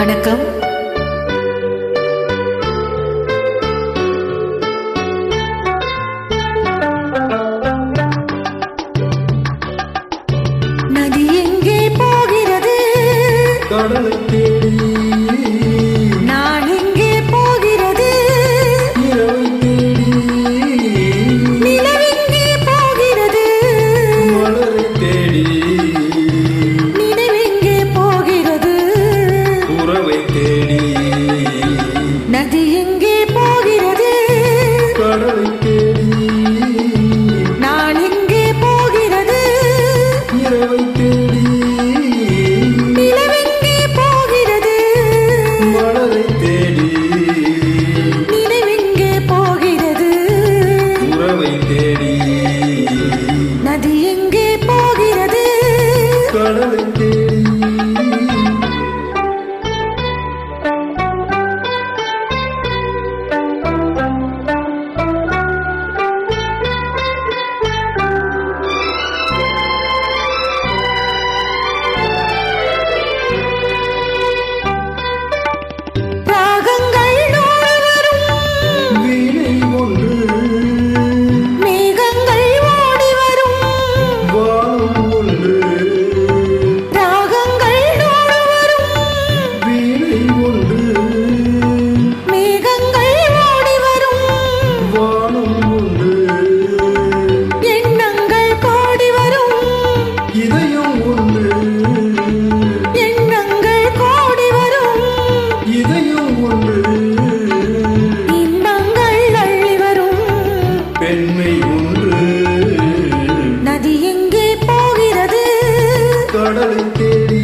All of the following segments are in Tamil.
வணக்கம். நதி எங்கே போகிறது? கடலை தேடி. நான் எங்கே போகிறது? இரவை தேடி. நிலவெங்கே போகிறது? மலரை தேடி. நினைவெங்கே போகிறது? உறவை தேடி. நதி எங்கே போகிறது? கடலை தேடி. நான் எங்கே போகிறது? இரவை தேடி. நிலவெங்கே போகிறது? மலரை தேடி. நினைவெங்கே போகிறது? உறவை தேடி. நதி எங்கே போகிறது? கடலை தேடி. ராகங்கள் நூறு வரும். வீணை ஒன்று. மேகங்கள் ஓடி வரும். வானம் ஒன்று. ராகங்கள் நூறு வரும். வீணை ஒன்று. மேகங்கள் ஓடி வரும். வானம் ஒன்று. எண்ணங்கள் கோடி வரும். இதயம் ஒன்று. எண்ணங்கள் கோடி வரும். இதயம் ஒன்று. இன்பங்கள் அள்ளி வரும். பெண்மை ஒன்று. நதி எங்கே போகிறது? கடலை தேடி.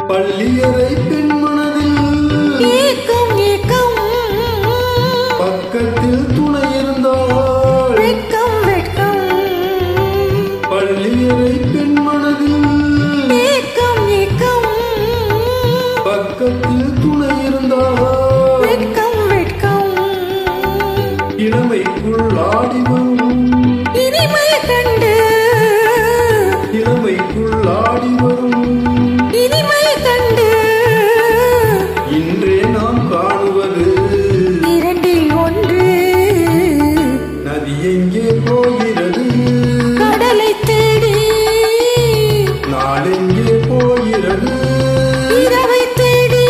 பள்ளியறை பெண் மனதில் ஏக்கம் ஏக்கம். பக்கத்தில் துணை இருந்தாள். வெட்கம் வெட்கம். பள்ளியறை பெண் மனதில் ஏக்கம் ஏக்கம். பக்கத்தில் துணை இருந்தாள். வெட்கம் வெட்கம். இளமைக்குள் ஆடி வரும். இனிமை கண்டு. இளமைக்குள் ஆடி வரும். இனிமை கண்டு. இன்றே நாம் காணுவது. இரண்டில் ஒன்று. நதி எங்கே போகிறது? கடலை தேடி. நாளெங்கே போகிறது? இரவை தேடி.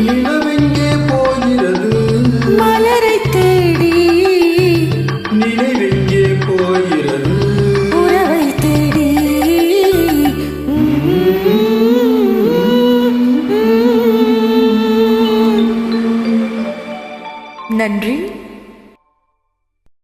நிலவெங்கே போகிறது? மலரை தேடி. நினைவெங்கே போகிறது? உறவை தேடி. நன்றி.